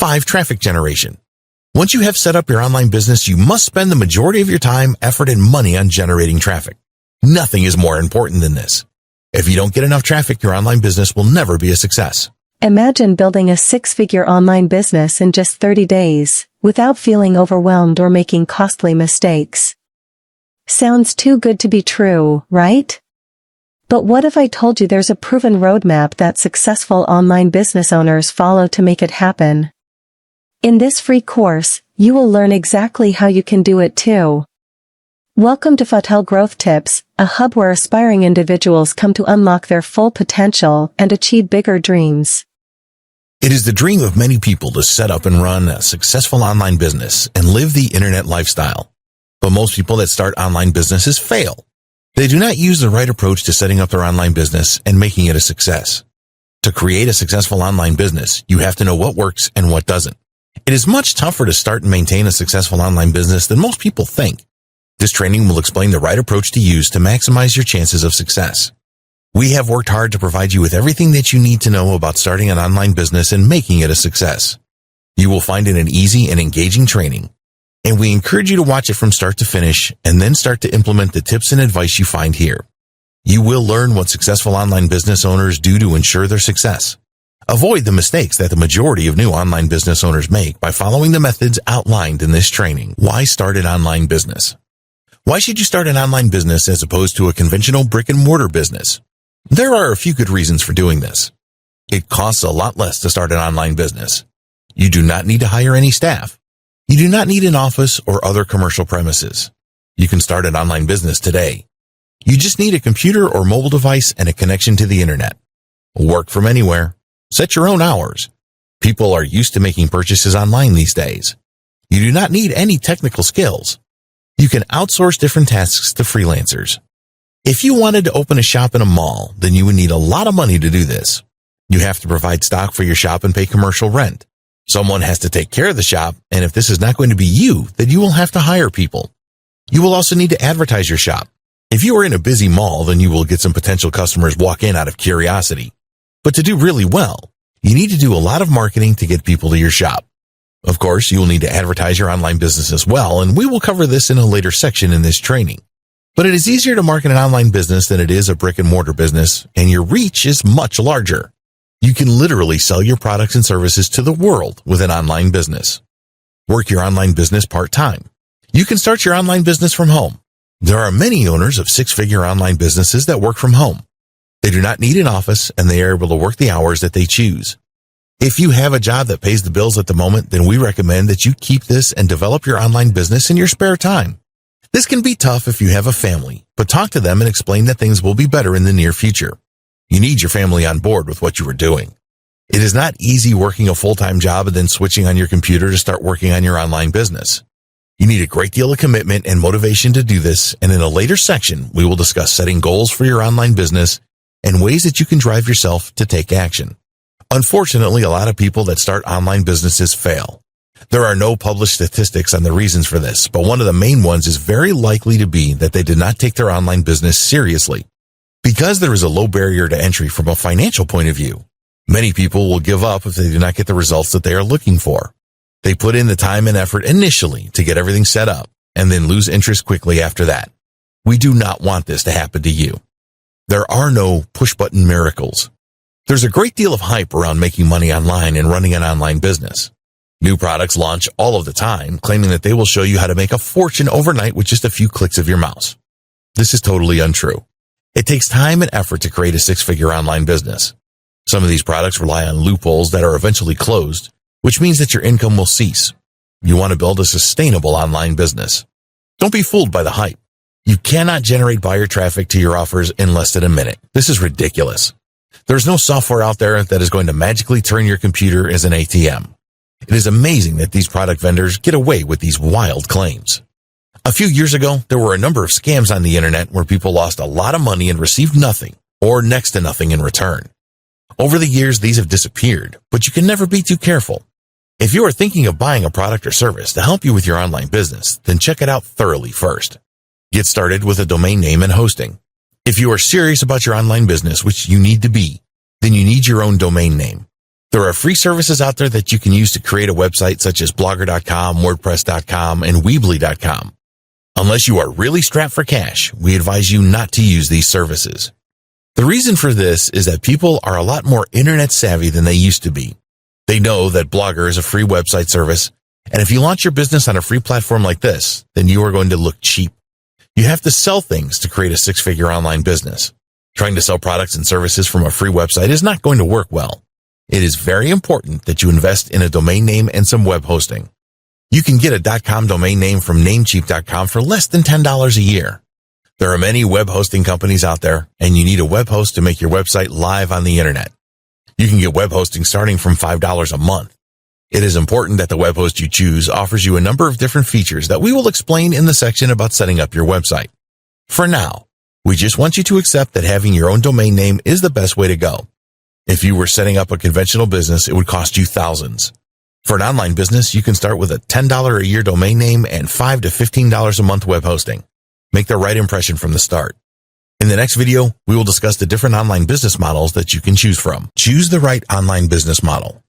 5. Traffic generation. Once you have set up your online business, you must spend the majority of your time, effort, and money on generating traffic. Nothing is more important than this. If you don't get enough traffic, your online business will never be a success. Imagine building a 6-figure online business in just 30 days, without feeling overwhelmed or making costly mistakes. Sounds too good to be true, right? But what if I told you there's a proven roadmap that successful online business owners follow to make it happen? In this free course, you will learn exactly how you can do it too. Welcome to Fahtel Growth Tips, a hub where aspiring individuals come to unlock their full potential and achieve bigger dreams. It is the dream of many people to set up and run a successful online business and live the internet lifestyle. But most people that start online businesses fail. They do not use the right approach to setting up their online business and making it a success. To create a successful online business, you have to know what works and what doesn't. It is much tougher to start and maintain a successful online business than most people think. This training will explain the right approach to use to maximize your chances of success. We have worked hard to provide you with everything that you need to know about starting an online business and making it a success. You will find it an easy and engaging training, and we encourage you to watch it from start to finish and then start to implement the tips and advice you find here. You will learn what successful online business owners do to ensure their success. Avoid the mistakes that the majority of new online business owners make by following the methods outlined in this training. Why start an online business? Why should you start an online business as opposed to a conventional brick-and-mortar business? There are a few good reasons for doing this. It costs a lot less to start an online business. You do not need to hire any staff. You do not need an office or other commercial premises. You can start an online business today. You just need a computer or mobile device and a connection to the internet. Work from anywhere. Set your own hours. People are used to making purchases online these days. You do not need any technical skills. You can outsource different tasks to freelancers. If you wanted to open a shop in a mall, then you would need a lot of money to do this. You have to provide stock for your shop and pay commercial rent. Someone has to take care of the shop, and if this is not going to be you, then you will have to hire people. You will also need to advertise your shop. If you are in a busy mall, then you will get some potential customers walk in out of curiosity. But to do really well, you need to do a lot of marketing to get people to your shop. Of course, you will need to advertise your online business as well, and we will cover this in a later section in this training. But it is easier to market an online business than it is a brick-and-mortar business, and your reach is much larger. You can literally sell your products and services to the world with an online business. Work your online business part-time. You can start your online business from home. There are many owners of 6-figure online businesses that work from home. They do not need an office, and they are able to work the hours that they choose. If you have a job that pays the bills at the moment, then we recommend that you keep this and develop your online business in your spare time. This can be tough if you have a family, but talk to them and explain that things will be better in the near future. You need your family on board with what you are doing. It is not easy working a full-time job and then switching on your computer to start working on your online business. You need a great deal of commitment and motivation to do this, and in a later section, we will discuss setting goals for your online business and ways that you can drive yourself to take action. Unfortunately, a lot of people that start online businesses fail. There are no published statistics on the reasons for this, but one of the main ones is very likely to be that they did not take their online business seriously. Because there is a low barrier to entry from a financial point of view, many people will give up if they do not get the results that they are looking for. They put in the time and effort initially to get everything set up and then lose interest quickly after that. We do not want this to happen to you. There are no push-button miracles. There's a great deal of hype around making money online and running an online business. New products launch all of the time, claiming that they will show you how to make a fortune overnight with just a few clicks of your mouse. This is totally untrue. It takes time and effort to create a 6-figure online business. Some of these products rely on loopholes that are eventually closed, which means that your income will cease. You want to build a sustainable online business. Don't be fooled by the hype. You cannot generate buyer traffic to your offers in less than a minute. This is ridiculous. There's no software out there that is going to magically turn your computer as an ATM. It is amazing that these product vendors get away with these wild claims. A few years ago, there were a number of scams on the internet where people lost a lot of money and received nothing, or next to nothing in return. Over the years, these have disappeared, but you can never be too careful. If you are thinking of buying a product or service to help you with your online business, then check it out thoroughly first. Get started with a domain name and hosting. If you are serious about your online business, which you need to be, then you need your own domain name. There are free services out there that you can use to create a website such as Blogger.com, WordPress.com, and Weebly.com. Unless you are really strapped for cash, we advise you not to use these services. The reason for this is that people are a lot more internet savvy than they used to be. They know that Blogger is a free website service, and if you launch your business on a free platform like this, then you are going to look cheap. You have to sell things to create a six-figure online business. Trying to sell products and services from a free website is not going to work well. It is very important that you invest in a domain name and some web hosting. You can get a .com domain name from Namecheap.com for less than $10 a year. There are many web hosting companies out there, and you need a web host to make your website live on the internet. You can get web hosting starting from $5 a month. It is important that the web host you choose offers you a number of different features that we will explain in the section about setting up your website. For now, we just want you to accept that having your own domain name is the best way to go. If you were setting up a conventional business, it would cost you thousands. For an online business, you can start with a $10 a year domain name and $5 to $15 a month web hosting. Make the right impression from the start. In the next video, we will discuss the different online business models that you can choose from. Choose the right online business model.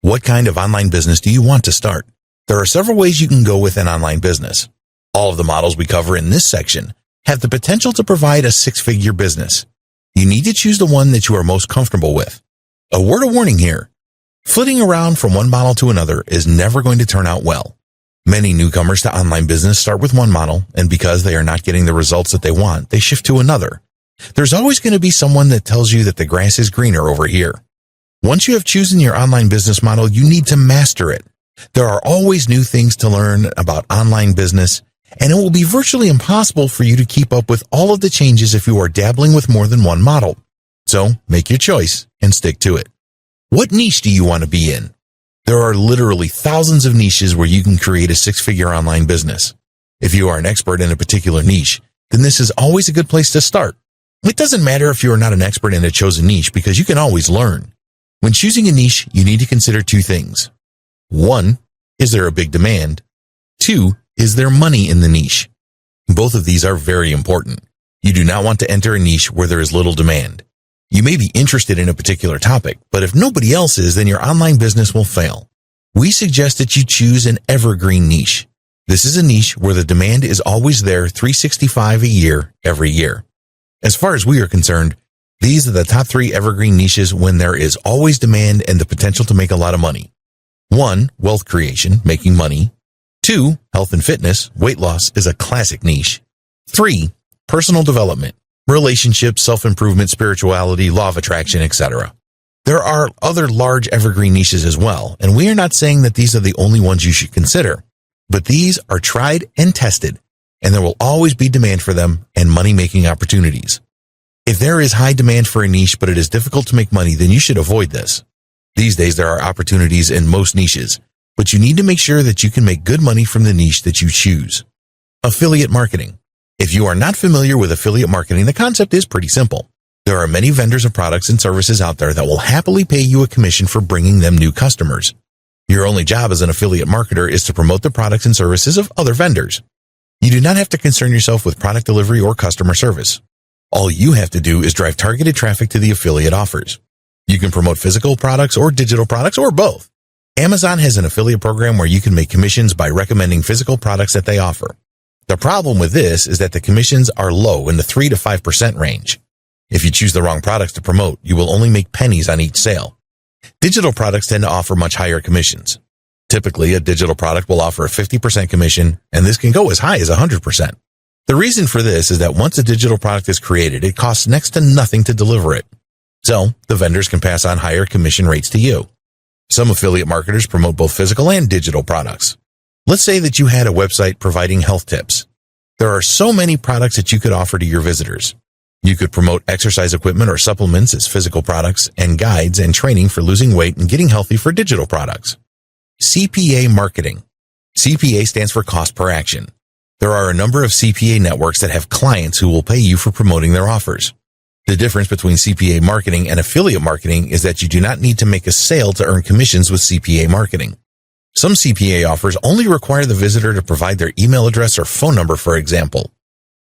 What kind of online business do you want to start? There are several ways you can go with an online business. All of the models we cover in this section have the potential to provide a six-figure business. You need to choose the one that you are most comfortable with. A word of warning here. Flitting around from one model to another is never going to turn out well. Many newcomers to online business start with one model, and because they are not getting the results that they want, they shift to another. There's always going to be someone that tells you that the grass is greener over here. Once you have chosen your online business model, you need to master it. There are always new things to learn about online business, and it will be virtually impossible for you to keep up with all of the changes if you are dabbling with more than one model. So make your choice and stick to it. What niche do you want to be in? There are literally thousands of niches where you can create a six-figure online business. If you are an expert in a particular niche, then this is always a good place to start. It doesn't matter if you are not an expert in a chosen niche because you can always learn. When choosing a niche, you need to consider two things. 1, is there a big demand? 2, is there money in the niche? Both of these are very important. You do not want to enter a niche where there is little demand. You may be interested in a particular topic, but if nobody else is, then your online business will fail. We suggest that you choose an evergreen niche. This is a niche where the demand is always there 365 a year, every year. As far as we are concerned, these are the top 3 evergreen niches when there is always demand and the potential to make a lot of money. 1, wealth creation, making money. 2, health and fitness, weight loss is a classic niche. 3, personal development, relationships, self-improvement, spirituality, law of attraction, etc. There are other large evergreen niches as well, and we are not saying that these are the only ones you should consider, but these are tried and tested, and there will always be demand for them and money-making opportunities. If there is high demand for a niche but it is difficult to make money, then you should avoid this. These days there are opportunities in most niches, but you need to make sure that you can make good money from the niche that you choose. Affiliate marketing. If you are not familiar with affiliate marketing, the concept is pretty simple. There are many vendors of products and services out there that will happily pay you a commission for bringing them new customers. Your only job as an affiliate marketer is to promote the products and services of other vendors. You do not have to concern yourself with product delivery or customer service. All you have to do is drive targeted traffic to the affiliate offers. You can promote physical products or digital products or both. Amazon has an affiliate program where you can make commissions by recommending physical products that they offer. The problem with this is that the commissions are low in the 3 to 5% range. If you choose the wrong products to promote, you will only make pennies on each sale. Digital products tend to offer much higher commissions. Typically, a digital product will offer a 50% commission, and this can go as high as 100%. The reason for this is that once a digital product is created, it costs next to nothing to deliver it. So, the vendors can pass on higher commission rates to you. Some affiliate marketers promote both physical and digital products. Let's say that you had a website providing health tips. There are so many products that you could offer to your visitors. You could promote exercise equipment or supplements as physical products and guides and training for losing weight and getting healthy for digital products. CPA marketing. CPA stands for cost per action. There are a number of CPA networks that have clients who will pay you for promoting their offers. The difference between CPA marketing and affiliate marketing is that you do not need to make a sale to earn commissions with CPA marketing. Some CPA offers only require the visitor to provide their email address or phone number, for example.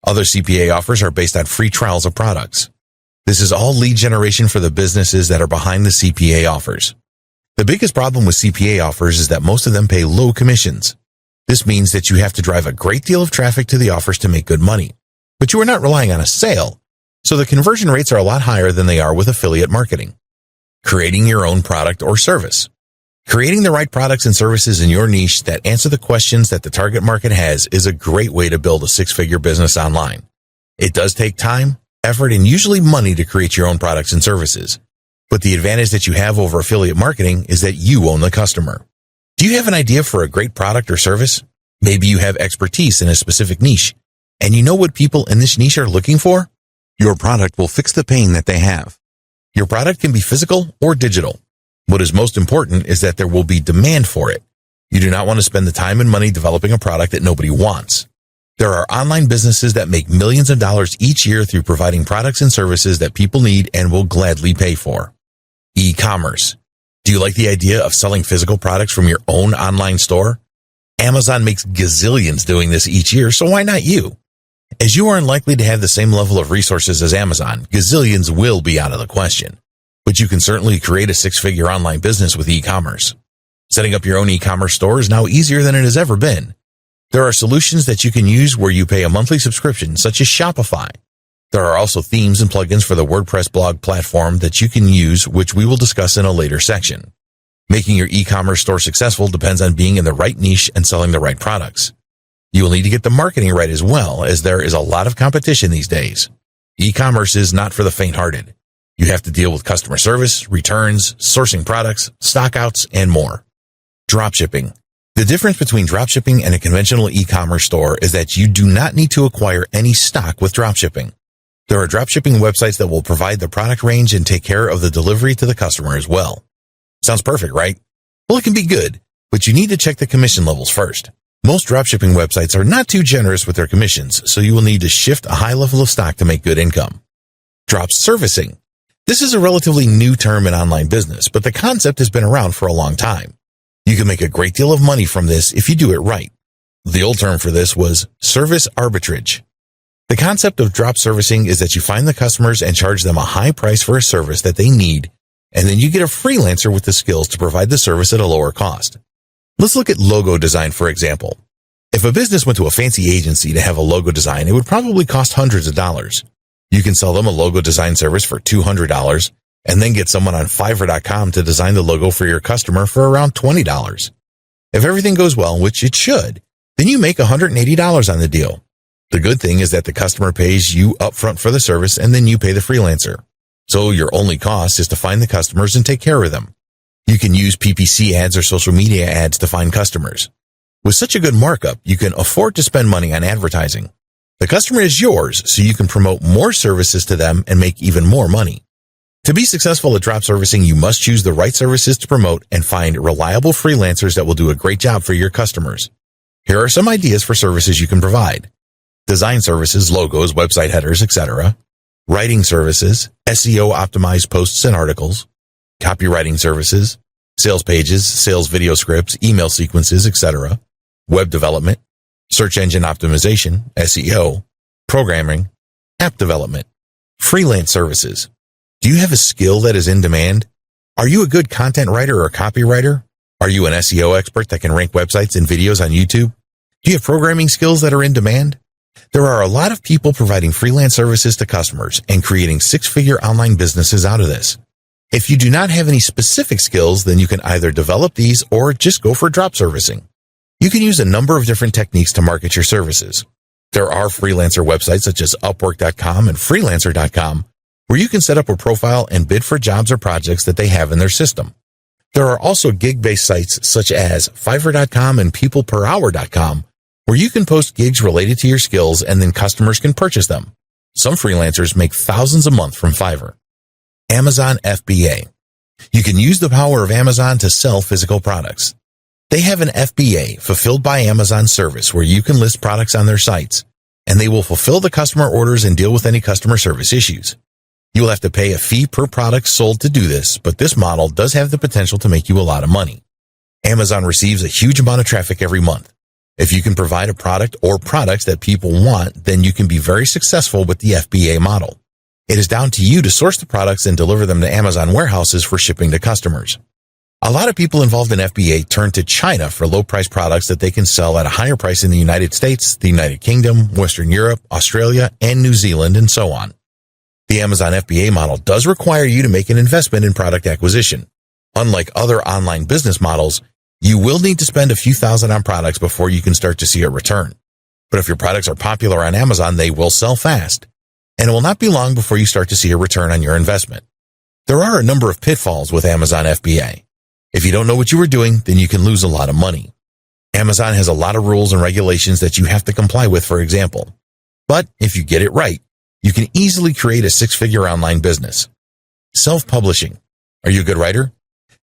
Other CPA offers are based on free trials of products. This is all lead generation for the businesses that are behind the CPA offers. The biggest problem with CPA offers is that most of them pay low commissions. This means that you have to drive a great deal of traffic to the offers to make good money, but you are not relying on a sale, so the conversion rates are a lot higher than they are with affiliate marketing. Creating your own product or service. Creating the right products and services in your niche that answer the questions that the target market has is a great way to build a six-figure business online. It does take time, effort, and usually money to create your own products and services. But the advantage that you have over affiliate marketing is that you own the customer. Do you have an idea for a great product or service? Maybe you have expertise in a specific niche, and you know what people in this niche are looking for? Your product will fix the pain that they have. Your product can be physical or digital. What is most important is that there will be demand for it. You do not want to spend the time and money developing a product that nobody wants. There are online businesses that make millions of dollars each year through providing products and services that people need and will gladly pay for. E-commerce. Do you like the idea of selling physical products from your own online store? Amazon makes gazillions doing this each year, so why not you? As you are unlikely to have the same level of resources as Amazon, gazillions will be out of the question. But you can certainly create a six-figure online business with e-commerce. Setting up your own e-commerce store is now easier than it has ever been. There are solutions that you can use where you pay a monthly subscription, such as Shopify. There are also themes and plugins for the WordPress blog platform that you can use, which we will discuss in a later section. Making your e-commerce store successful depends on being in the right niche and selling the right products. You will need to get the marketing right as well, as there is a lot of competition these days. E-commerce is not for the faint-hearted. You have to deal with customer service, returns, sourcing products, stockouts, and more. Dropshipping. The difference between dropshipping and a conventional e-commerce store is that you do not need to acquire any stock with dropshipping. There are dropshipping websites that will provide the product range and take care of the delivery to the customer as well. Sounds perfect, right? Well, it can be good, but you need to check the commission levels first. Most dropshipping websites are not too generous with their commissions, so you will need to shift a high level of stock to make good income. Drop servicing. This is a relatively new term in online business, but the concept has been around for a long time. You can make a great deal of money from this if you do it right. The old term for this was service arbitrage. The concept of drop servicing is that you find the customers and charge them a high price for a service that they need, and then you get a freelancer with the skills to provide the service at a lower cost. Let's look at logo design, for example. If a business went to a fancy agency to have a logo design, it would probably cost hundreds of dollars. You can sell them a logo design service for $200 and then get someone on Fiverr.com to design the logo for your customer for around $20. If everything goes well, which it should, then you make $180 on the deal. The good thing is that the customer pays you upfront for the service and then you pay the freelancer. So your only cost is to find the customers and take care of them. You can use PPC ads or social media ads to find customers. With such a good markup, you can afford to spend money on advertising. The customer is yours, so you can promote more services to them and make even more money. To be successful at drop servicing, you must choose the right services to promote and find reliable freelancers that will do a great job for your customers. Here are some ideas for services you can provide. Design services, logos, website headers, etc. Writing services, SEO optimized posts and articles. Copywriting services, sales pages, sales video scripts, email sequences, etc. Web development, search engine optimization, SEO, programming, app development. Freelance services. Do you have a skill that is in demand? Are you a good content writer or copywriter? Are you an SEO expert that can rank websites and videos on YouTube? Do you have programming skills that are in demand? There are a lot of people providing freelance services to customers and creating six-figure online businesses out of this. If you do not have any specific skills, then you can either develop these or just go for drop servicing. You can use a number of different techniques to market your services. There are freelancer websites such as Upwork.com and Freelancer.com where you can set up a profile and bid for jobs or projects that they have in their system. There are also gig-based sites such as Fiverr.com and PeoplePerHour.com where you can post gigs related to your skills and then customers can purchase them. Some freelancers make thousands a month from Fiverr. Amazon FBA. You can use the power of Amazon to sell physical products. They have an FBA, Fulfilled by Amazon service, where you can list products on their sites, and they will fulfill the customer orders and deal with any customer service issues. You will have to pay a fee per product sold to do this, but this model does have the potential to make you a lot of money. Amazon receives a huge amount of traffic every month. If you can provide a product or products that people want, then you can be very successful with the FBA model. It is down to you to source the products and deliver them to Amazon warehouses for shipping to customers. A lot of people involved in FBA turn to China for low-priced products that they can sell at a higher price in the United States, the United Kingdom, Western Europe, Australia, and New Zealand, and so on. The Amazon FBA model does require you to make an investment in product acquisition. Unlike other online business models, you will need to spend a few thousand on products before you can start to see a return. But if your products are popular on Amazon, they will sell fast, and it will not be long before you start to see a return on your investment. There are a number of pitfalls with Amazon FBA. If you don't know what you are doing, then you can lose a lot of money. Amazon has a lot of rules and regulations that you have to comply with, for example. But if you get it right, you can easily create a six-figure online business. Self-publishing. Are you a good writer?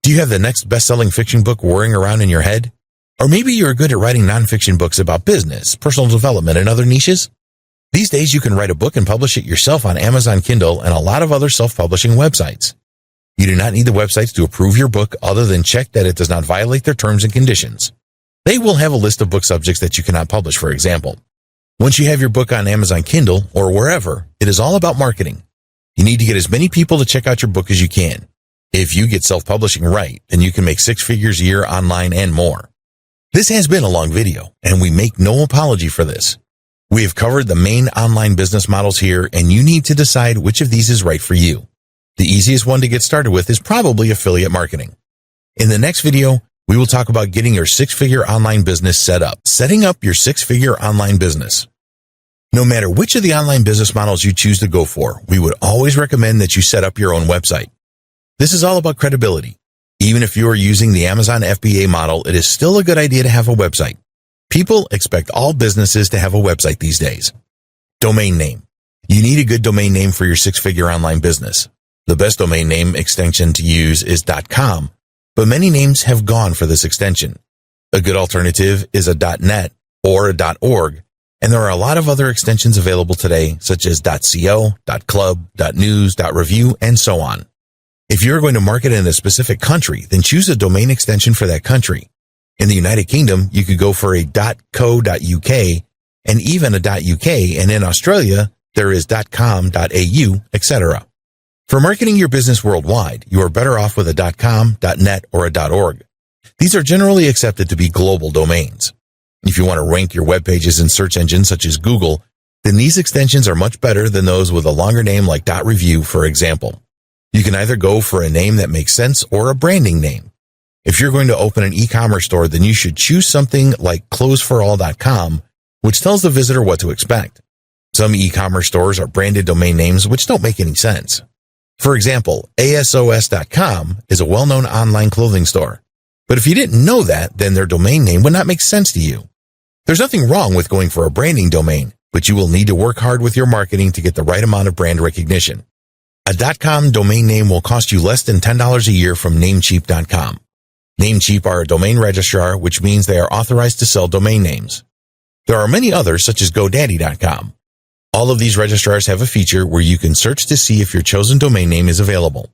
Do you have the next best-selling fiction book whirring around in your head? Or maybe you're good at writing nonfiction books about business, personal development, and other niches? These days, you can write a book and publish it yourself on Amazon Kindle and a lot of other self-publishing websites. You do not need the websites to approve your book other than check that it does not violate their terms and conditions. They will have a list of book subjects that you cannot publish, for example. Once you have your book on Amazon Kindle or wherever, it is all about marketing. You need to get as many people to check out your book as you can. If you get self-publishing right, then you can make six figures a year online and more. This has been a long video, and we make no apology for this. We have covered the main online business models here, and you need to decide which of these is right for you. The easiest one to get started with is probably affiliate marketing. In the next video, we will talk about getting your six-figure online business set up, setting up your six-figure online business. No matter which of the online business models you choose to go for, we would always recommend that you set up your own website. This is all about credibility. Even if you are using the Amazon FBA model, it is still a good idea to have a website. People expect all businesses to have a website these days. Domain name. You need a good domain name for your six-figure online business. The best domain name extension to use is .com, but many names have gone for this extension. A good alternative is a .net or a .org, and there are a lot of other extensions available today, such as .co, .club, .news, .review, and so on. If you're going to market in a specific country, then choose a domain extension for that country. In the United Kingdom, you could go for a .co.uk and even a .uk, and in Australia, there is .com, .au, etc. For marketing your business worldwide, you are better off with a .com, .net, or a .org. These are generally accepted to be global domains. If you want to rank your web pages in search engines such as Google, then these extensions are much better than those with a longer name like .review, for example. You can either go for a name that makes sense or a branding name. If you're going to open an e-commerce store, then you should choose something like closeforall.com, which tells the visitor what to expect. Some e-commerce stores are branded domain names which don't make any sense. For example, ASOS.com is a well-known online clothing store. But if you didn't know that, then their domain name would not make sense to you. There's nothing wrong with going for a branding domain, but you will need to work hard with your marketing to get the right amount of brand recognition. A .com domain name will cost you less than $10 a year from Namecheap.com. Namecheap are a domain registrar, which means they are authorized to sell domain names. There are many others, such as GoDaddy.com. All of these registrars have a feature where you can search to see if your chosen domain name is available.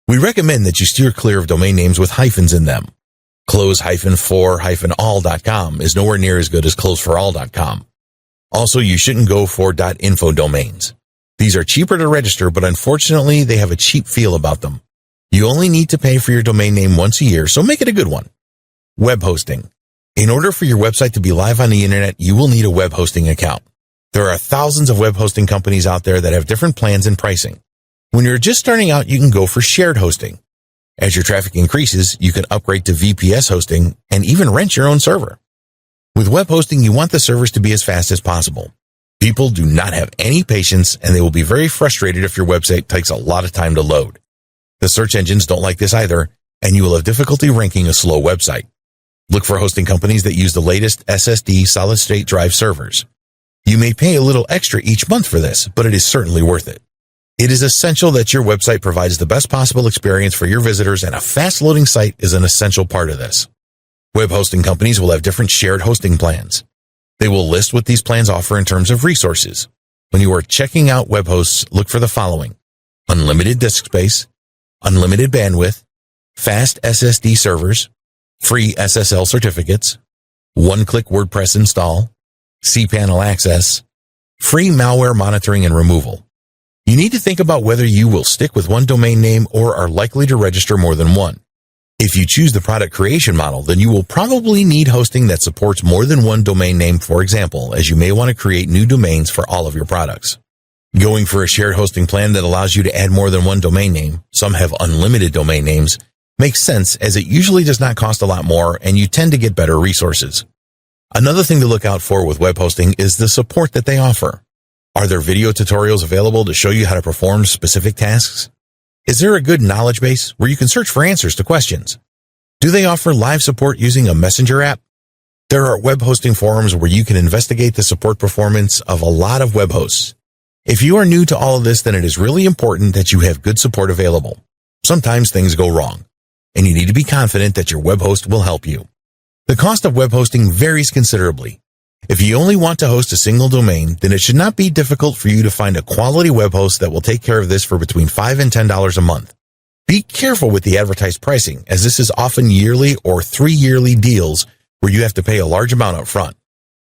We recommend that you steer clear of domain names with hyphens in them. Close-for-all.com is nowhere near as good as closeforall.com. Also, you shouldn't go for .info domains. These are cheaper to register, but unfortunately, they have a cheap feel about them. You only need to pay for your domain name once a year, so make it a good one. Web hosting. In order for your website to be live on the internet, you will need a web hosting account. There are thousands of web hosting companies out there that have different plans and pricing. When you're just starting out, you can go for shared hosting. As your traffic increases, you can upgrade to VPS hosting and even rent your own server. With web hosting, you want the servers to be as fast as possible. People do not have any patience, and they will be very frustrated if your website takes a lot of time to load. The search engines don't like this either, and you will have difficulty ranking a slow website. Look for hosting companies that use the latest SSD solid-state drive servers. You may pay a little extra each month for this, but it is certainly worth it. It is essential that your website provides the best possible experience for your visitors, and a fast-loading site is an essential part of this. Web hosting companies will have different shared hosting plans. They will list what these plans offer in terms of resources. When you are checking out web hosts, look for the following: unlimited disk space, unlimited bandwidth, fast SSD servers, free SSL certificates, one-click WordPress install, cPanel access, free malware monitoring and removal. You need to think about whether you will stick with one domain name or are likely to register more than one. If you choose the product creation model, then you will probably need hosting that supports more than one domain name, for example, as you may want to create new domains for all of your products. Going for a shared hosting plan that allows you to add more than one domain name, some have unlimited domain names, makes sense as it usually does not cost a lot more and you tend to get better resources. Another thing to look out for with web hosting is the support that they offer. Are there video tutorials available to show you how to perform specific tasks? Is there a good knowledge base where you can search for answers to questions? Do they offer live support using a messenger app? There are web hosting forums where you can investigate the support performance of a lot of web hosts. If you are new to all of this, then it is really important that you have good support available. Sometimes things go wrong, and you need to be confident that your web host will help you. The cost of web hosting varies considerably. If you only want to host a single domain, then it should not be difficult for you to find a quality web host that will take care of this for between $5 and $10 a month. Be careful with the advertised pricing, as this is often yearly or 3-yearly deals where you have to pay a large amount up front.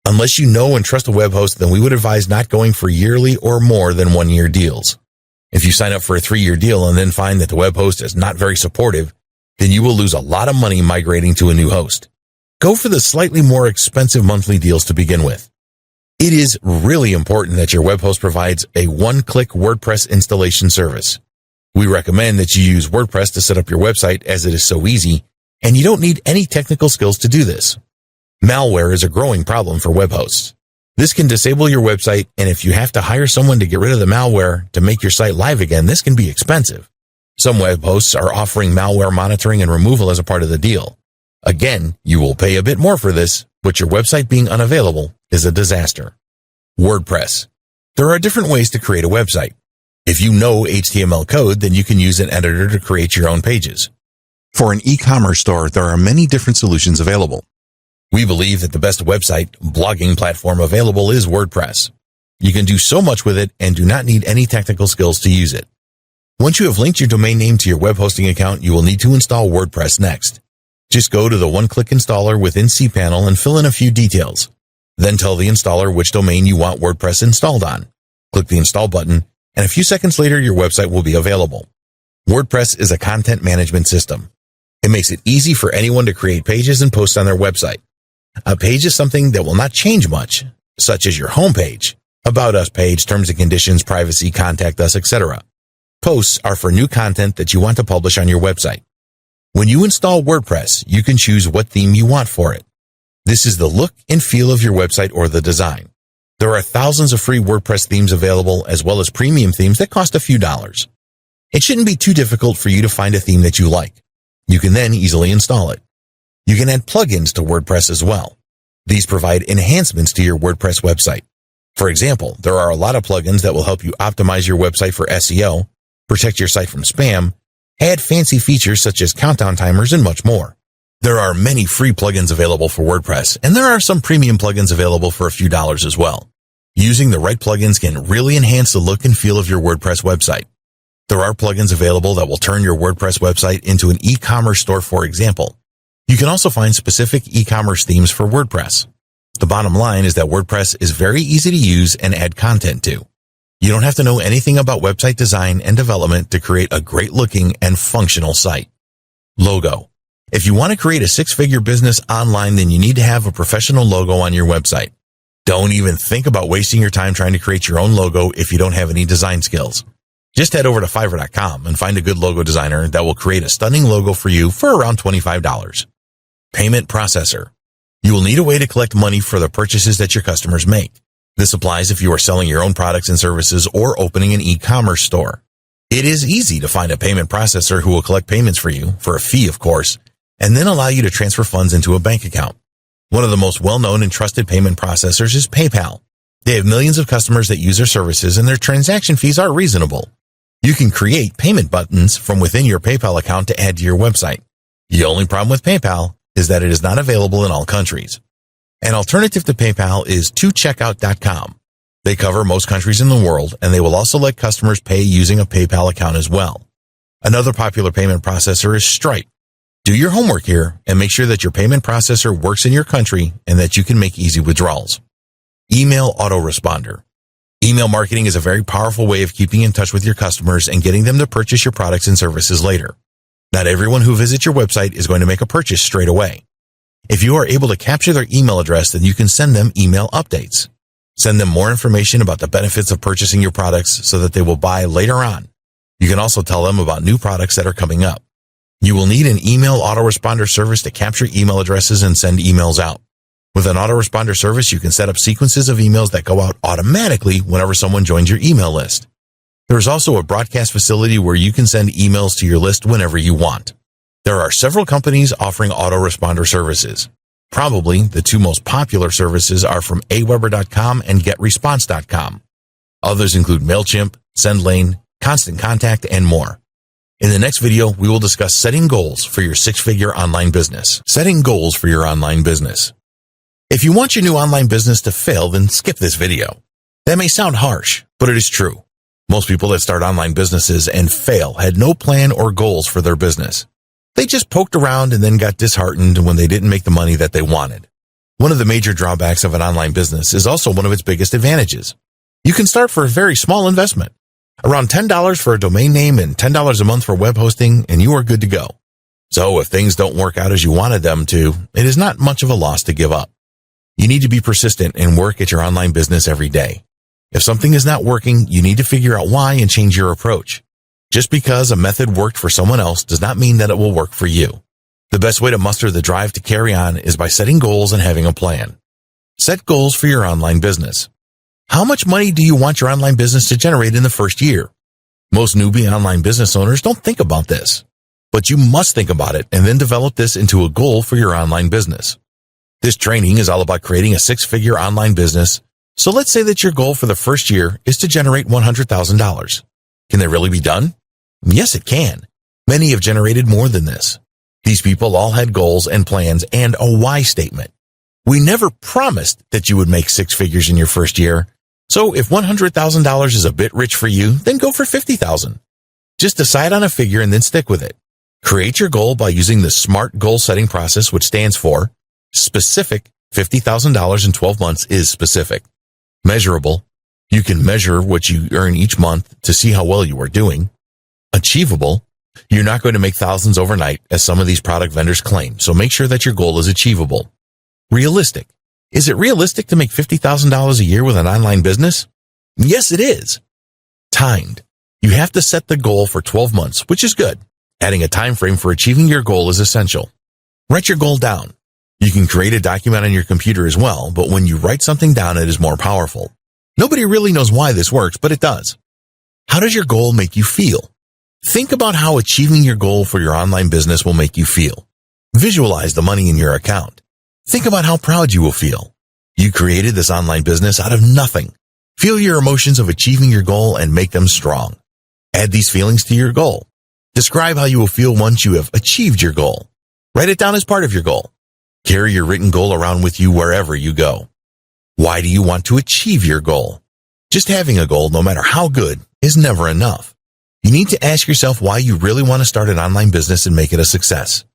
Unless you know and trust a web host, then we would advise not going for yearly or more than 1-year deals. If you sign up for a 3-year deal and then find that the web host is not very supportive, then you will lose a lot of money migrating to a new host. Go for the slightly more expensive monthly deals to begin with. It is really important that your web host provides a one-click WordPress installation service. We recommend that you use WordPress to set up your website as it is so easy, and you don't need any technical skills to do this. Malware is a growing problem for web hosts. This can disable your website, and if you have to hire someone to get rid of the malware to make your site live again, this can be expensive. Some web hosts are offering malware monitoring and removal as a part of the deal. Again, you will pay a bit more for this, but your website being unavailable is a disaster. WordPress. There are different ways to create a website. If you know HTML code, then you can use an editor to create your own pages. For an e-commerce store, there are many different solutions available. We believe that the best website blogging platform available is WordPress. You can do so much with it and do not need any technical skills to use it. Once you have linked your domain name to your web hosting account, you will need to install WordPress next. Just go to the one-click installer within cPanel and fill in a few details. Then tell the installer which domain you want WordPress installed on. Click the install button, and a few seconds later your website will be available. WordPress is a content management system. It makes it easy for anyone to create pages and post on their website. A page is something that will not change much, such as your homepage, about us page, terms and conditions, privacy, contact us, etc. Posts are for new content that you want to publish on your website. When you install WordPress, you can choose what theme you want for it. This is the look and feel of your website or the design. There are thousands of free WordPress themes available, as well as premium themes that cost a few dollars. It shouldn't be too difficult for you to find a theme that you like. You can then easily install it. You can add plugins to WordPress as well. These provide enhancements to your WordPress website. For example, there are a lot of plugins that will help you optimize your website for SEO, protect your site from spam, add fancy features such as countdown timers, and much more. There are many free plugins available for WordPress, and there are some premium plugins available for a few dollars as well. Using the right plugins can really enhance the look and feel of your WordPress website. There are plugins available that will turn your WordPress website into an e-commerce store, for example. You can also find specific e-commerce themes for WordPress. The bottom line is that WordPress is very easy to use and add content to. You don't have to know anything about website design and development to create a great-looking and functional site. Logo. If you want to create a 6-figure business online, then you need to have a professional logo on your website. Don't even think about wasting your time trying to create your own logo if you don't have any design skills. Just head over to Fiverr.com and find a good logo designer that will create a stunning logo for you for around $25. Payment processor. You will need a way to collect money for the purchases that your customers make. This applies if you are selling your own products and services or opening an e-commerce store. It is easy to find a payment processor who will collect payments for you, for a fee of course, and then allow you to transfer funds into a bank account. One of the most well-known and trusted payment processors is PayPal. They have millions of customers that use their services, and their transaction fees are reasonable. You can create payment buttons from within your PayPal account to add to your website. The only problem with PayPal is that it is not available in all countries. An alternative to PayPal is 2checkout.com. They cover most countries in the world, and they will also let customers pay using a PayPal account as well. Another popular payment processor is Stripe. Do your homework here and make sure that your payment processor works in your country and that you can make easy withdrawals. Email autoresponder. Email marketing is a very powerful way of keeping in touch with your customers and getting them to purchase your products and services later. Not everyone who visits your website is going to make a purchase straight away. If you are able to capture their email address, then you can send them email updates. Send them more information about the benefits of purchasing your products so that they will buy later on. You can also tell them about new products that are coming up. You will need an email autoresponder service to capture email addresses and send emails out. With an autoresponder service, you can set up sequences of emails that go out automatically whenever someone joins your email list. There is also a broadcast facility where you can send emails to your list whenever you want. There are several companies offering autoresponder services. Probably the two most popular services are from aweber.com and getresponse.com. Others include MailChimp, SendLane, Constant Contact, and more. In the next video, we will discuss setting goals for your six-figure online business. Setting goals for your online business. If you want your new online business to fail, then skip this video. That may sound harsh, but it is true. Most people that start online businesses and fail had no plan or goals for their business. They just poked around and then got disheartened when they didn't make the money that they wanted. One of the major drawbacks of an online business is also one of its biggest advantages. You can start for a very small investment. Around $10 for a domain name and $10 a month for web hosting, and you are good to go. So if things don't work out as you wanted them to, it is not much of a loss to give up. You need to be persistent and work at your online business every day. If something is not working, you need to figure out why and change your approach. Just because a method worked for someone else does not mean that it will work for you. The best way to muster the drive to carry on is by setting goals and having a plan. Set goals for your online business. How much money do you want your online business to generate in the first year? Most newbie online business owners don't think about this, but you must think about it and then develop this into a goal for your online business. This training is all about creating a six-figure online business. So let's say that your goal for the first year is to generate $100,000. Can that really be done? Yes, it can. Many have generated more than this. These people all had goals and plans and a why statement. We never promised that you would make six figures in your first year. So if $100,000 is a bit rich for you, then go for $50,000. Just decide on a figure and then stick with it. Create your goal by using the SMART goal setting process, which stands for specific. $50,000 in 12 months is specific. Measurable. You can measure what you earn each month to see how well you are doing. Achievable. You're not going to make thousands overnight, as some of these product vendors claim, so make sure that your goal is achievable. Realistic. Is it realistic to make $50,000 a year with an online business? Yes, it is. Timed. You have to set the goal for 12 months, which is good. Adding a time frame for achieving your goal is essential. Write your goal down. You can create a document on your computer as well, but when you write something down, it is more powerful. Nobody really knows why this works, but it does. How does your goal make you feel? Think about how achieving your goal for your online business will make you feel. Visualize the money in your account. Think about how proud you will feel. You created this online business out of nothing. Feel your emotions of achieving your goal and make them strong. Add these feelings to your goal. Describe how you will feel once you have achieved your goal. Write it down as part of your goal. Carry your written goal around with you wherever you go. Why do you want to achieve your goal? Just having a goal, no matter how good, is never enough. You need to ask yourself why you really want to start an online business and make it a success.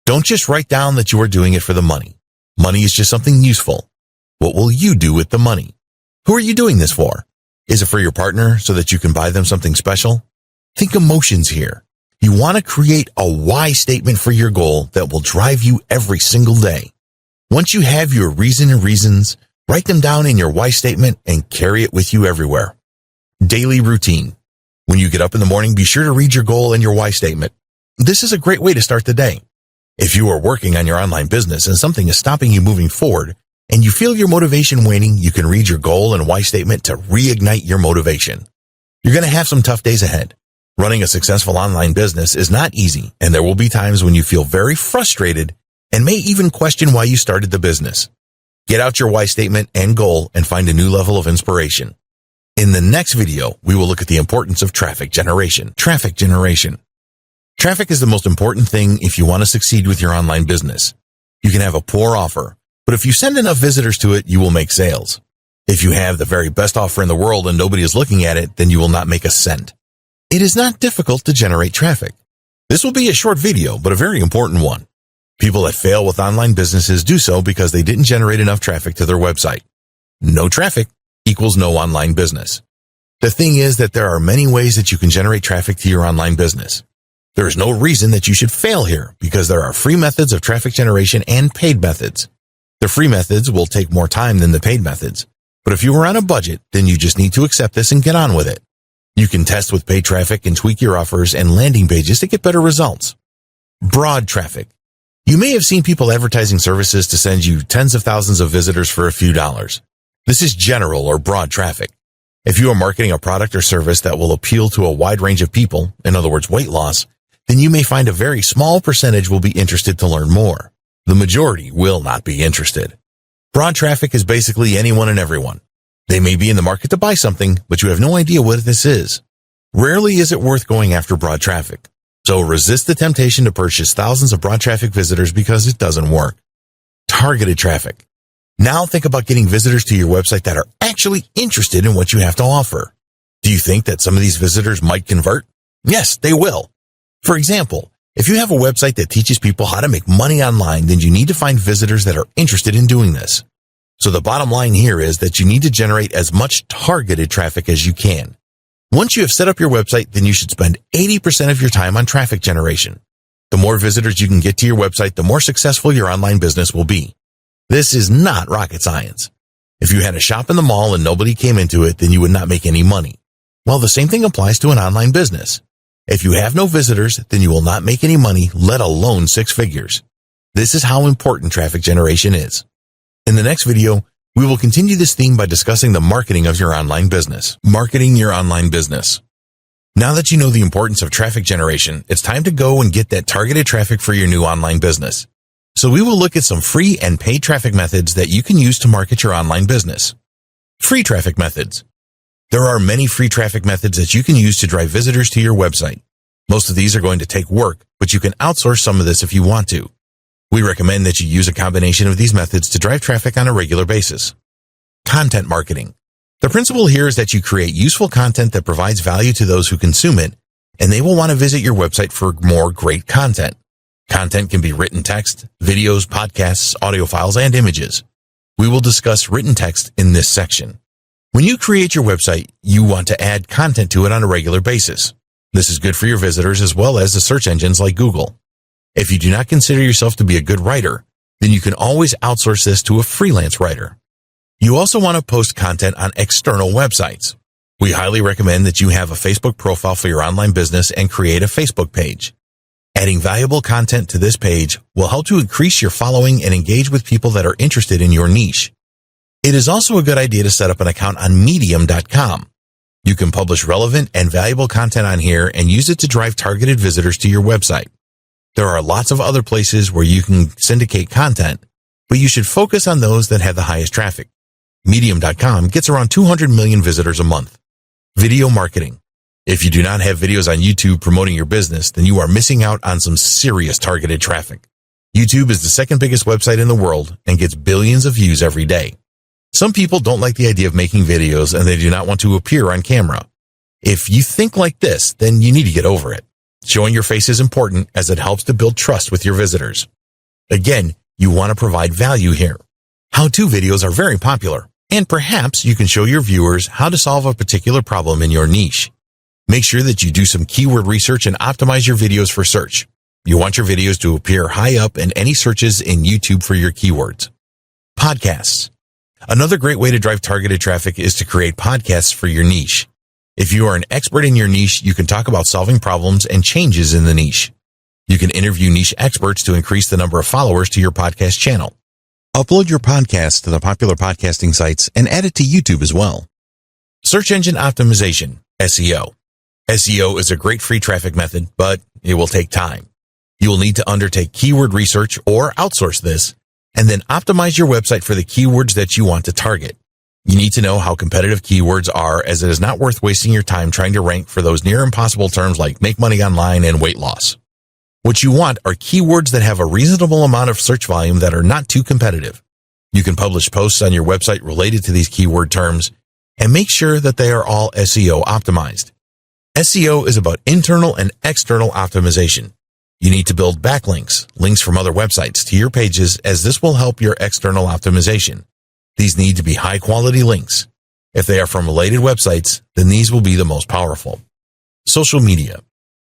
Don't just write down that you are doing it for the money. Money is just something useful. What will you do with the money? Who are you doing this for? Is it for your partner so that you can buy them something special? Think emotions here. You want to create a why statement for your goal that will drive you every single day. Once you have your reasons, write them down in your why statement and carry it with you everywhere. Daily routine. When you get up in the morning, be sure to read your goal and your why statement. This is a great way to start the day. If you are working on your online business and something is stopping you moving forward and you feel your motivation waning, you can read your goal and why statement to reignite your motivation. You're going to have some tough days ahead. Running a successful online business is not easy, and there will be times when you feel very frustrated and may even question why you started the business. Get out your why statement and goal and find a new level of inspiration. In the next video, we will look at the importance of traffic generation. Traffic generation. Traffic is the most important thing if you want to succeed with your online business. You can have a poor offer, but if you send enough visitors to it, you will make sales. If you have the very best offer in the world and nobody is looking at it, then you will not make a cent. It is not difficult to generate traffic. This will be a short video, but a very important one. People that fail with online businesses do so because they didn't generate enough traffic to their website. No traffic equals no online business. The thing is that there are many ways that you can generate traffic to your online business. There is no reason that you should fail here because there are free methods of traffic generation and paid methods. The free methods will take more time than the paid methods, but if you are on a budget, then you just need to accept this and get on with it. You can test with paid traffic and tweak your offers and landing pages to get better results. Broad traffic. You may have seen people advertising services to send you tens of thousands of visitors for a few dollars. This is general or broad traffic. If you are marketing a product or service that will appeal to a wide range of people, in other words, weight loss, then you may find a very small percentage will be interested to learn more. The majority will not be interested. Broad traffic is basically anyone and everyone. They may be in the market to buy something, but you have no idea what this is. Rarely is it worth going after broad traffic. So resist the temptation to purchase thousands of broad traffic visitors because it doesn't work. Targeted traffic. Now think about getting visitors to your website that are actually interested in what you have to offer. Do you think that some of these visitors might convert? Yes, they will. For example, if you have a website that teaches people how to make money online, then you need to find visitors that are interested in doing this. So the bottom line here is that you need to generate as much targeted traffic as you can. Once you have set up your website, then you should spend 80% of your time on traffic generation. The more visitors you can get to your website, the more successful your online business will be. This is not rocket science. If you had a shop in the mall and nobody came into it, then you would not make any money. Well, the same thing applies to an online business. If you have no visitors, then you will not make any money, let alone 6 figures. This is how important traffic generation is. In the next video, we will continue this theme by discussing the marketing of your online business. Marketing your online business. Now that you know the importance of traffic generation, it's time to go and get that targeted traffic for your new online business. So we will look at some free and paid traffic methods that you can use to market your online business. Free traffic methods. There are many free traffic methods that you can use to drive visitors to your website. Most of these are going to take work, but you can outsource some of this if you want to. We recommend that you use a combination of these methods to drive traffic on a regular basis. Content marketing. The principle here is that you create useful content that provides value to those who consume it, and they will want to visit your website for more great content. Content can be written text, videos, podcasts, audio files, and images. We will discuss written text in this section. When you create your website, you want to add content to it on a regular basis. This is good for your visitors as well as the search engines like Google. If you do not consider yourself to be a good writer, then you can always outsource this to a freelance writer. You also want to post content on external websites. We highly recommend that you have a Facebook profile for your online business and create a Facebook page. Adding valuable content to this page will help to increase your following and engage with people that are interested in your niche. It is also a good idea to set up an account on medium.com. You can publish relevant and valuable content on here and use it to drive targeted visitors to your website. There are lots of other places where you can syndicate content, but you should focus on those that have the highest traffic. Medium.com gets around 200 million visitors a month. Video marketing. If you do not have videos on YouTube promoting your business, then you are missing out on some serious targeted traffic. YouTube is the second biggest website in the world and gets billions of views every day. Some people don't like the idea of making videos and they do not want to appear on camera. If you think like this, then you need to get over it. Showing your face is important as it helps to build trust with your visitors. Again, you want to provide value here. How-to videos are very popular, and perhaps you can show your viewers how to solve a particular problem in your niche. Make sure that you do some keyword research and optimize your videos for search. You want your videos to appear high up in any searches in YouTube for your keywords. Podcasts. Another great way to drive targeted traffic is to create podcasts for your niche. If you are an expert in your niche, you can talk about solving problems and changes in the niche. You can interview niche experts to increase the number of followers to your podcast channel. Upload your podcast to the popular podcasting sites and add it to YouTube as well. Search engine optimization, SEO. SEO is a great free traffic method, but it will take time. You will need to undertake keyword research or outsource this, and then optimize your website for the keywords that you want to target. You need to know how competitive keywords are, as it is not worth wasting your time trying to rank for those near impossible terms like make money online and weight loss. What you want are keywords that have a reasonable amount of search volume that are not too competitive. You can publish posts on your website related to these keyword terms and make sure that they are all SEO optimized. SEO is about internal and external optimization. You need to build backlinks, links from other websites to your pages, as this will help your external optimization. These need to be high-quality links. If they are from related websites, then these will be the most powerful. Social media.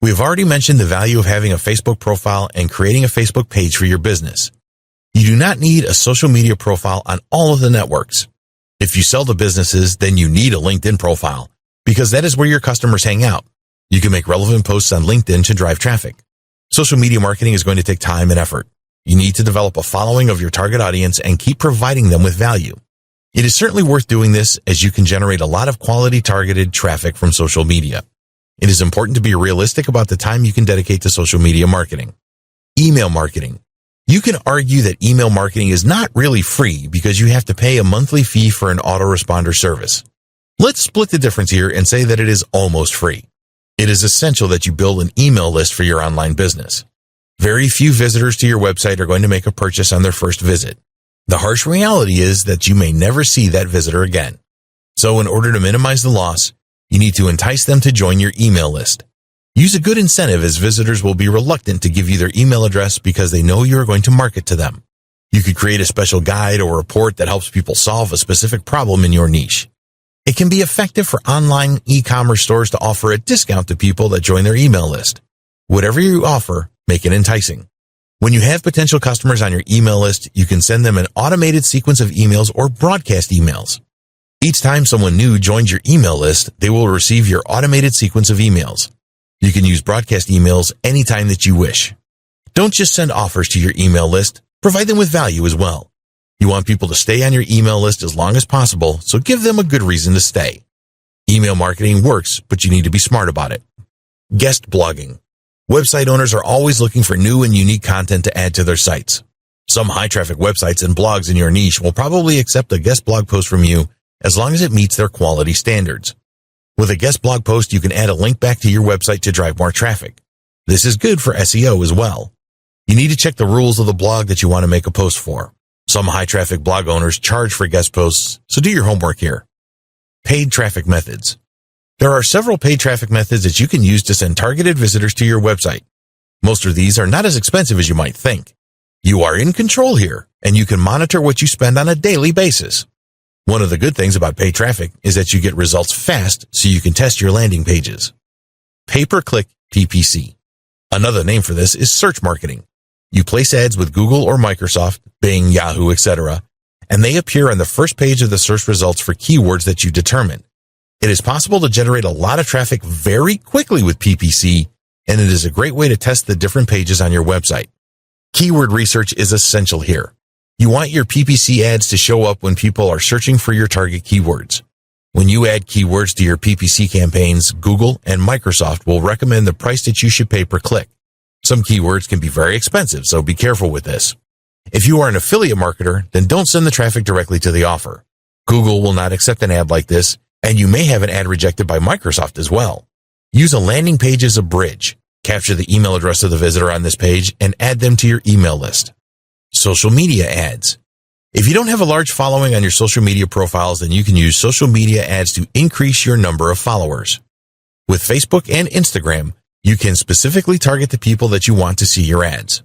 We have already mentioned the value of having a Facebook profile and creating a Facebook page for your business. You do not need a social media profile on all of the networks. If you sell to businesses, then you need a LinkedIn profile because that is where your customers hang out. You can make relevant posts on LinkedIn to drive traffic. Social media marketing is going to take time and effort. You need to develop a following of your target audience and keep providing them with value. It is certainly worth doing this as you can generate a lot of quality targeted traffic from social media. It is important to be realistic about the time you can dedicate to social media marketing. Email marketing. You can argue that email marketing is not really free because you have to pay a monthly fee for an autoresponder service. Let's split the difference here and say that it is almost free. It is essential that you build an email list for your online business. Very few visitors to your website are going to make a purchase on their first visit. The harsh reality is that you may never see that visitor again. So in order to minimize the loss, you need to entice them to join your email list. Use a good incentive as visitors will be reluctant to give you their email address because they know you are going to market to them. You could create a special guide or report that helps people solve a specific problem in your niche. It can be effective for online e-commerce stores to offer a discount to people that join their email list. Whatever you offer, make it enticing. When you have potential customers on your email list, you can send them an automated sequence of emails or broadcast emails. Each time someone new joins your email list, they will receive your automated sequence of emails. You can use broadcast emails anytime that you wish. Don't just send offers to your email list, provide them with value as well. You want people to stay on your email list as long as possible, so give them a good reason to stay. Email marketing works, but you need to be smart about it. Guest blogging. Website owners are always looking for new and unique content to add to their sites. Some high-traffic websites and blogs in your niche will probably accept a guest blog post from you as long as it meets their quality standards. With a guest blog post, you can add a link back to your website to drive more traffic. This is good for SEO as well. You need to check the rules of the blog that you want to make a post for. Some high-traffic blog owners charge for guest posts, so do your homework here. Paid traffic methods. There are several paid traffic methods that you can use to send targeted visitors to your website. Most of these are not as expensive as you might think. You are in control here, and you can monitor what you spend on a daily basis. One of the good things about paid traffic is that you get results fast so you can test your landing pages. Pay-per-click PPC. Another name for this is search marketing. You place ads with Google or Microsoft, Bing, Yahoo, etc., and they appear on the first page of the search results for keywords that you determine. It is possible to generate a lot of traffic very quickly with PPC, and it is a great way to test the different pages on your website. Keyword research is essential here. You want your PPC ads to show up when people are searching for your target keywords. When you add keywords to your PPC campaigns, Google and Microsoft will recommend the price that you should pay per click. Some keywords can be very expensive, so be careful with this. If you are an affiliate marketer, then don't send the traffic directly to the offer. Google will not accept an ad like this, and you may have an ad rejected by Microsoft as well. Use a landing page as a bridge. Capture the email address of the visitor on this page and add them to your email list. Social media ads. If you don't have a large following on your social media profiles, then you can use social media ads to increase your number of followers. With Facebook and Instagram, you can specifically target the people that you want to see your ads.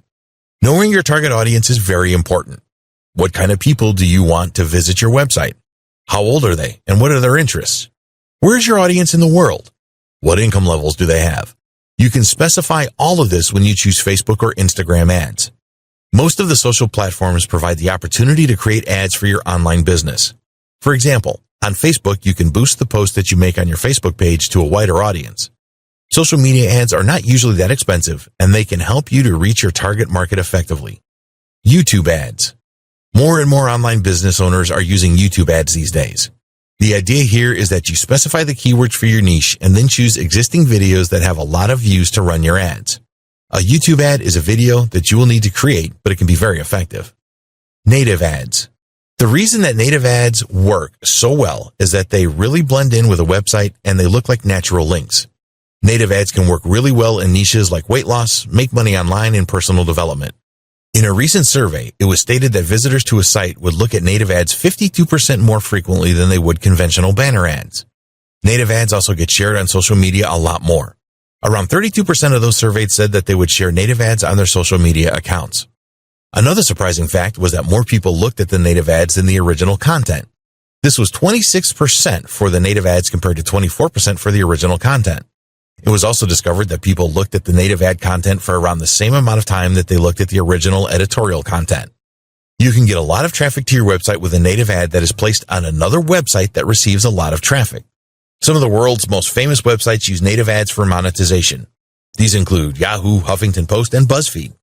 Knowing your target audience is very important. What kind of people do you want to visit your website? How old are they, and what are their interests? Where is your audience in the world? What income levels do they have? You can specify all of this when you choose Facebook or Instagram ads. Most of the social platforms provide the opportunity to create ads for your online business. For example, on Facebook, you can boost the post that you make on your Facebook page to a wider audience. Social media ads are not usually that expensive, and they can help you to reach your target market effectively. YouTube ads. More and more online business owners are using YouTube ads these days. The idea here is that you specify the keywords for your niche and then choose existing videos that have a lot of views to run your ads. A YouTube ad is a video that you will need to create, but it can be very effective. Native ads. The reason that native ads work so well is that they really blend in with a website and they look like natural links. Native ads can work really well in niches like weight loss, make money online, and personal development. In a recent survey, it was stated that visitors to a site would look at native ads 52% more frequently than they would conventional banner ads. Native ads also get shared on social media a lot more. Around 32% of those surveyed said that they would share native ads on their social media accounts. Another surprising fact was that more people looked at the native ads than the original content. This was 26% for the native ads compared to 24% for the original content. It was also discovered that people looked at the native ad content for around the same amount of time that they looked at the original editorial content. You can get a lot of traffic to your website with a native ad that is placed on another website that receives a lot of traffic. Some of the world's most famous websites use native ads for monetization. These include Yahoo, Huffington Post, and BuzzFeed.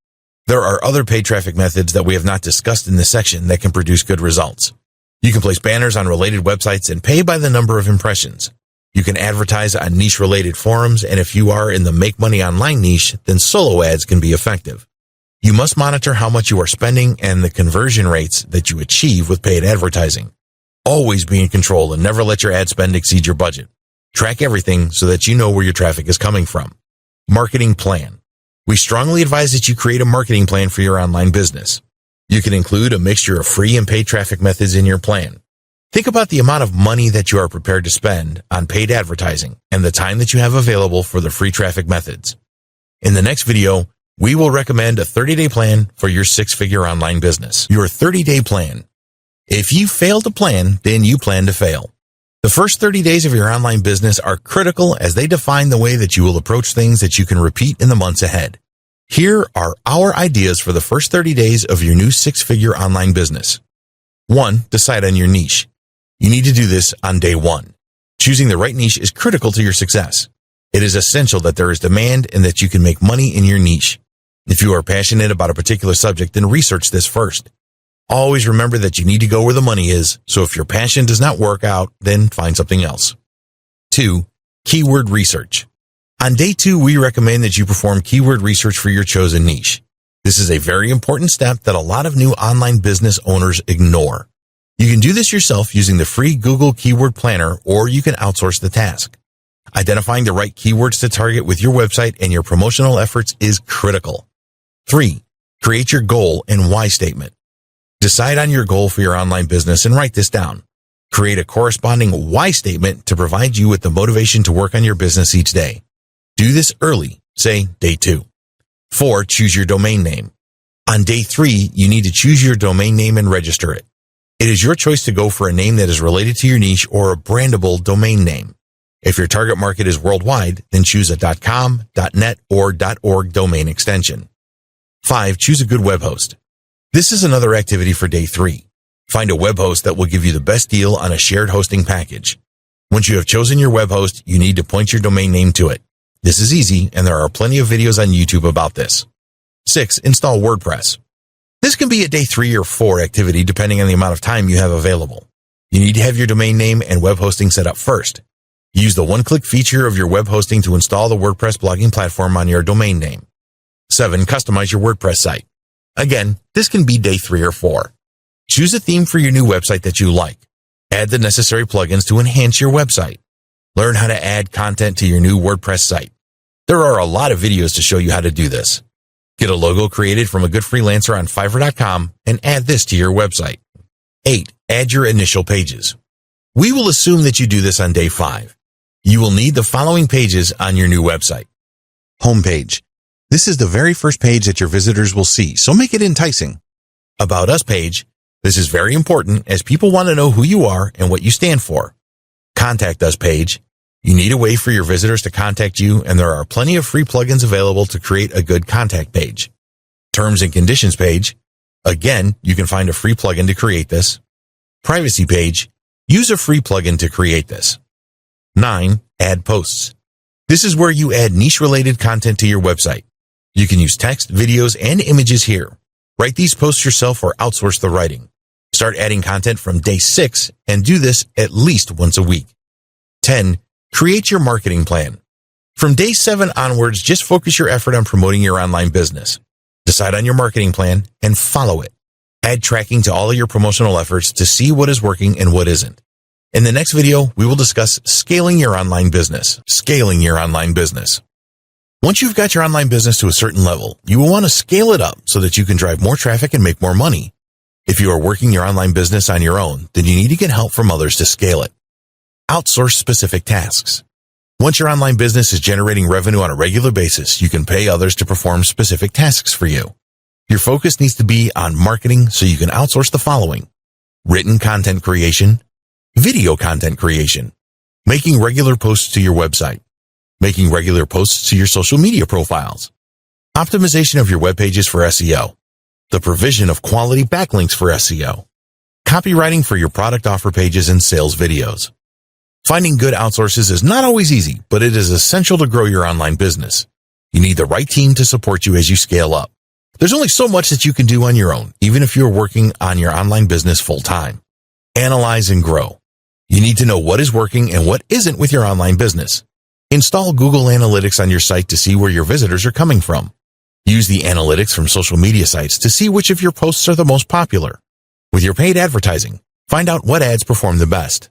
There are other paid traffic methods that we have not discussed in this section that can produce good results. You can place banners on related websites and pay by the number of impressions. You can advertise on niche-related forums, and if you are in the make money online niche, then solo ads can be effective. You must monitor how much you are spending and the conversion rates that you achieve with paid advertising. Always be in control and never let your ad spend exceed your budget. Track everything so that you know where your traffic is coming from. Marketing plan. We strongly advise that you create a marketing plan for your online business. You can include a mixture of free and paid traffic methods in your plan. Think about the amount of money that you are prepared to spend on paid advertising and the time that you have available for the free traffic methods. In the next video, we will recommend a 30-day plan for your six-figure online business. Your 30-day plan. If you fail to plan, then you plan to fail. The first 30 days of your online business are critical as they define the way that you will approach things that you can repeat in the months ahead. Here are our ideas for the first 30 days of your new six-figure online business. 1. Decide on your niche. You need to do this on day 1. Choosing the right niche is critical to your success. It is essential that there is demand and that you can make money in your niche. If you are passionate about a particular subject, then research this first. Always remember that you need to go where the money is, so if your passion does not work out, then find something else. 2. Keyword research. On day 2, we recommend that you perform keyword research for your chosen niche. This is a very important step that a lot of new online business owners ignore. You can do this yourself using the free Google Keyword Planner, or you can outsource the task. Identifying the right keywords to target with your website and your promotional efforts is critical. 3. Create your goal and why statement. Decide on your goal for your online business and write this down. Create a corresponding why statement to provide you with the motivation to work on your business each day. Do this early, say day 2. 4. Choose your domain name. On day 3, you need to choose your domain name and register it. It is your choice to go for a name that is related to your niche or a brandable domain name. If your target market is worldwide, then choose a .com, .net, or .org domain extension. 5. Choose a good web host. This is another activity for day 3. Find a web host that will give you the best deal on a shared hosting package. Once you have chosen your web host, you need to point your domain name to it. This is easy, and there are plenty of videos on YouTube about this. 6. Install WordPress. This can be a day 3 or 4 activity depending on the amount of time you have available. You need to have your domain name and web hosting set up first. Use the one-click feature of your web hosting to install the WordPress blogging platform on your domain name. 7. Customize your WordPress site. Again, this can be day 3 or 4. Choose a theme for your new website that you like. Add the necessary plugins to enhance your website. Learn how to add content to your new WordPress site. There are a lot of videos to show you how to do this. Get a logo created from a good freelancer on Fiverr.com and add this to your website. 8. Add your initial pages. We will assume that you do this on day 5. You will need the following pages on your new website. Homepage. This is the very first page that your visitors will see, so make it enticing. About Us page. This is very important as people want to know who you are and what you stand for. Contact Us page. You need a way for your visitors to contact you, and there are plenty of free plugins available to create a good contact page. Terms and conditions page. Again, you can find a free plugin to create this. Privacy page. Use a free plugin to create this. 9. Add posts. This is where you add niche-related content to your website. You can use text, videos, and images here. Write these posts yourself or outsource the writing. Start adding content from day 6 and do this at least once a week. 10. Create your marketing plan. From day 7 onwards, just focus your effort on promoting your online business. Decide on your marketing plan and follow it. Add tracking to all of your promotional efforts to see what is working and what isn't. In the next video, we will discuss scaling your online business. Scaling your online business. Once you've got your online business to a certain level, you will want to scale it up so that you can drive more traffic and make more money. If you are working your online business on your own, then you need to get help from others to scale it. Outsource specific tasks. Once your online business is generating revenue on a regular basis, you can pay others to perform specific tasks for you. Your focus needs to be on marketing, so you can outsource the following: written content creation, video content creation, making regular posts to your website, making regular posts to your social media profiles, optimization of your web pages for SEO, the provision of quality backlinks for SEO, copywriting for your product offer pages and sales videos. Finding good outsources is not always easy, but it is essential to grow your online business. You need the right team to support you as you scale up. There's only so much that you can do on your own, even if you're working on your online business full-time. Analyze and grow. You need to know what is working and what isn't with your online business. Install Google Analytics on your site to see where your visitors are coming from. Use the analytics from social media sites to see which of your posts are the most popular. With your paid advertising, find out what ads perform the best.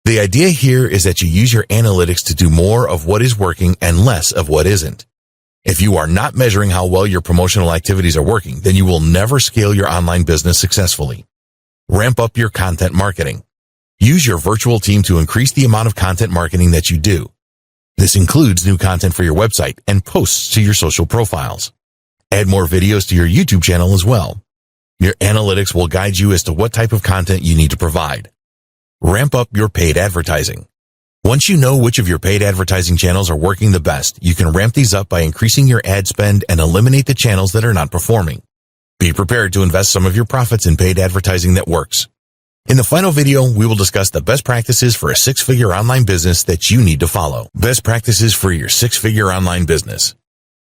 The idea here is that you use your analytics to do more of what is working and less of what isn't. If you are not measuring how well your promotional activities are working, then you will never scale your online business successfully. Ramp up your content marketing. Use your virtual team to increase the amount of content marketing that you do. This includes new content for your website and posts to your social profiles. Add more videos to your YouTube channel as well. Your analytics will guide you as to what type of content you need to provide. Ramp up your paid advertising. Once you know which of your paid advertising channels are working the best, you can ramp these up by increasing your ad spend and eliminate the channels that are not performing. Be prepared to invest some of your profits in paid advertising that works. In the final video, we will discuss the best practices for a six-figure online business that you need to follow. Best practices for your six-figure online business.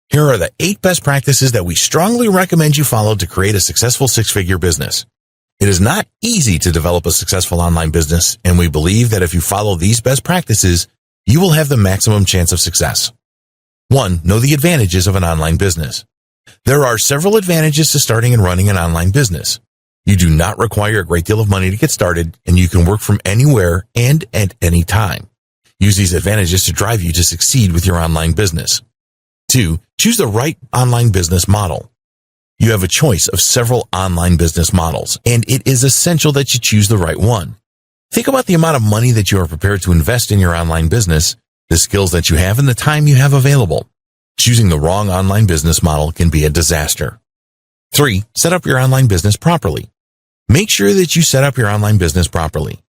Here are the 8 best practices that we strongly recommend you follow to create a successful six-figure business. It is not easy to develop a successful online business, and we believe that if you follow these best practices, you will have the maximum chance of success. 1. Know the advantages of an online business. There are several advantages to starting and running an online business. You do not require a great deal of money to get started, and you can work from anywhere and at any time. Use these advantages to drive you to succeed with your online business. 2. Choose the right online business model. You have a choice of several online business models, and it is essential that you choose the right one. Think about the amount of money that you are prepared to invest in your online business, the skills that you have, and the time you have available. Choosing the wrong online business model can be a disaster. 3. Set up your online business properly. Make sure that you set up your online business properly.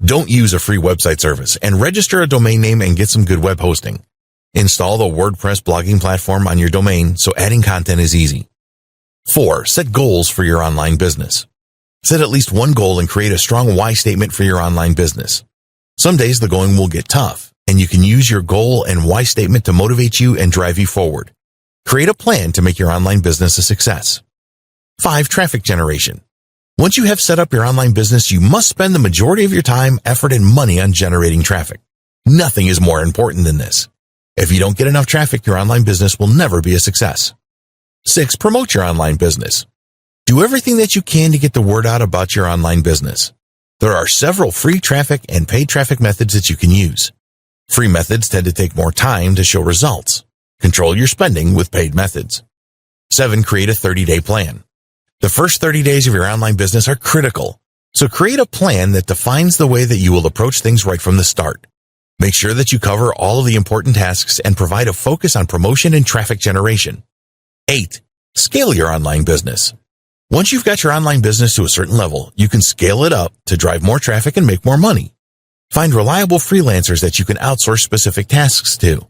Don't use a free website service, and register a domain name and get some good web hosting. Install the WordPress blogging platform on your domain so adding content is easy. 4. Set goals for your online business. Set at least one goal and create a strong why statement for your online business. Some days the going will get tough, and you can use your goal and why statement to motivate you and drive you forward. Create a plan to make your online business a success. 5. Traffic generation. Once you have set up your online business, you must spend the majority of your time, effort, and money on generating traffic. Nothing is more important than this. If you don't get enough traffic, your online business will never be a success. 6. Promote your online business. Do everything that you can to get the word out about your online business. There are several free traffic and paid traffic methods that you can use. Free methods tend to take more time to show results. Control your spending with paid methods. 7. Create a 30-day plan. The first 30 days of your online business are critical, so create a plan that defines the way that you will approach things right from the start. Make sure that you cover all of the important tasks and provide a focus on promotion and traffic generation. 8. Scale your online business. Once you've got your online business to a certain level, you can scale it up to drive more traffic and make more money. Find reliable freelancers that you can outsource specific tasks to.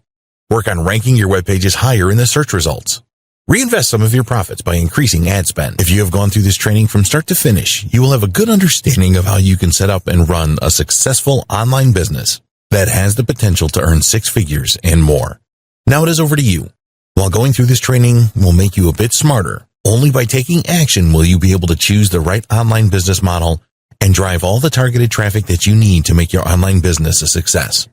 Work on ranking your web pages higher in the search results. Reinvest some of your profits by increasing ad spend. If you have gone through this training from start to finish, you will have a good understanding of how you can set up and run a successful online business that has the potential to earn 6 figures and more. Now it is over to you. While going through this training will make you a bit smarter, only by taking action will you be able to choose the right online business model and drive all the targeted traffic that you need to make your online business a success.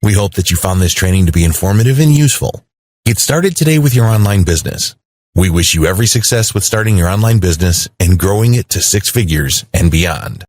We hope that you found this training to be informative and useful. Get started today with your online business. We wish you every success with starting your online business and growing it to 6 figures and beyond.